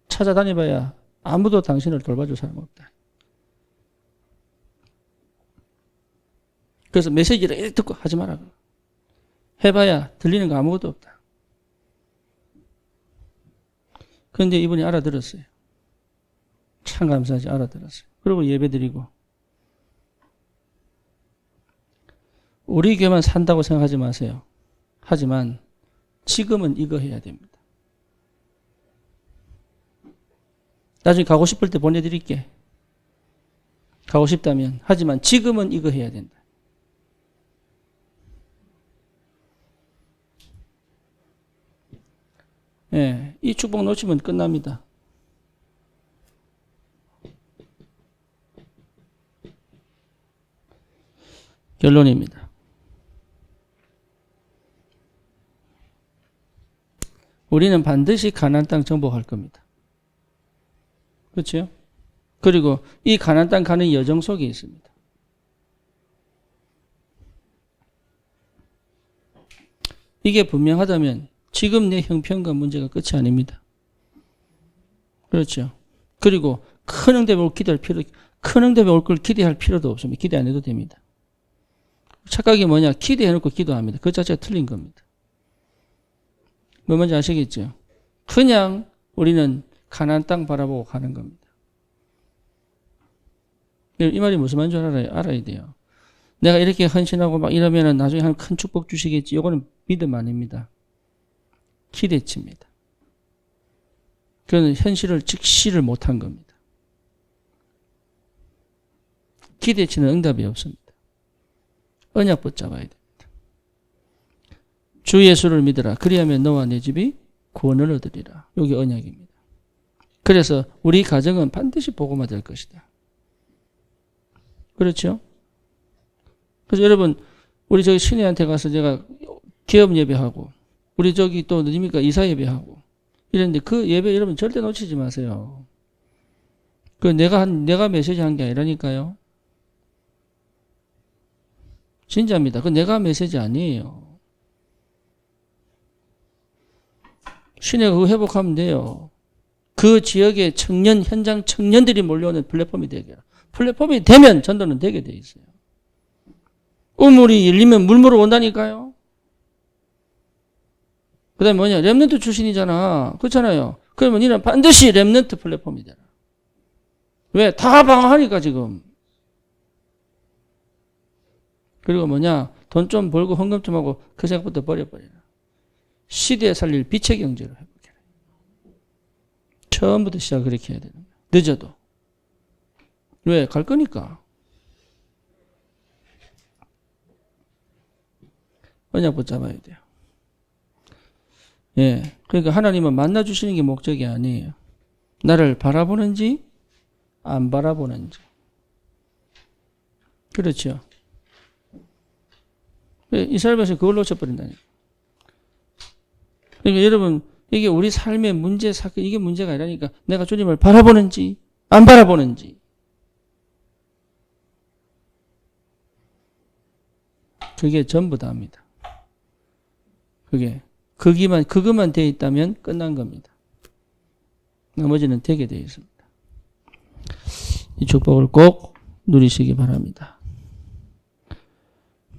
찾아다녀봐야 아무도 당신을 돌봐줄 사람 없다. 그래서 메시지를 이렇게 듣고 하지 마라. 해봐야 들리는 거 아무것도 없다. 그런데 이분이 알아들었어요. 참 감사하지 알아들었어요. 그리고 예배 드리고. 우리 교회만 산다고 생각하지 마세요. 하지만 지금은 이거 해야 됩니다. 나중에 가고 싶을 때 보내드릴게. 가고 싶다면. 하지만 지금은 이거 해야 된다. 예, 이 축복 놓치면 끝납니다. 결론입니다. 우리는 반드시 가나안 땅 정복할 겁니다. 그렇죠? 그리고 이 가나안 땅 가는 여정 속에 있습니다. 이게 분명하다면 지금 내 형편과 문제가 끝이 아닙니다. 그렇죠? 그리고 큰 응답이 올 걸 기대할 필요도 없습니다. 기대 안 해도 됩니다. 착각이 뭐냐? 기대해놓고 기도합니다. 그 자체가 틀린 겁니다. 뭐 뭔지 아시겠죠? 그냥 우리는 가나안 땅 바라보고 가는 겁니다. 이 말이 무슨 말인 줄 알아야 돼요. 내가 이렇게 헌신하고 막 이러면은 나중에 한 큰 축복 주시겠지. 이거는 믿음 아닙니다. 기대치입니다. 그건 현실을 직시를 못한 겁니다. 기대치는 응답이 없습니다. 언약 붙잡아야 됩니다. 주 예수를 믿으라. 그리하면 너와 내 집이 구원을 얻으리라. 여기 언약입니다. 그래서 우리 가정은 반드시 복음화 될 것이다. 그렇죠? 그래서 여러분, 우리 저기 신혜한테 가서 제가 기업 예배하고, 우리 저기 또 누굽니까? 이사 예배하고, 이랬는데 그 예배 여러분 절대 놓치지 마세요. 그 내가 메시지 한 게 아니라니까요. 진짜입니다. 그 내가 메시지 아니에요. 신혜가 그거 회복하면 돼요. 그 지역의 현장 청년들이 몰려오는 플랫폼이 되게. 플랫폼이 되면 전도는 되게 돼 있어요. 우물이 열리면 물물어 온다니까요. 그 다음에 뭐냐? 렘넌트 출신이잖아. 그렇잖아요. 그러면 니는 반드시 렘넌트 플랫폼이 되라. 왜? 다 방황하니까 지금. 그리고 뭐냐? 돈 좀 벌고 헌금 좀 하고 그 생각부터 버려버려라. 시대에 살릴 빛의 경제로 해보게라. 처음부터 시작 그렇게 해야 되는 거야. 늦어도. 왜? 갈 거니까. 언약 붙잡아야 돼요. 예. 그러니까 하나님은 만나주시는 게 목적이 아니에요. 나를 바라보는지, 안 바라보는지. 그렇죠. 이스라엘 백성이 그걸 놓쳐버린다니까. 그러니까 여러분, 이게 우리 삶의 문제, 사건, 이게 문제가 아니라니까. 내가 주님을 바라보는지, 안 바라보는지. 그게 전부 다입니다. 그것만 되어 있다면 끝난 겁니다. 나머지는 되게 되어 있습니다. 이 축복을 꼭 누리시기 바랍니다.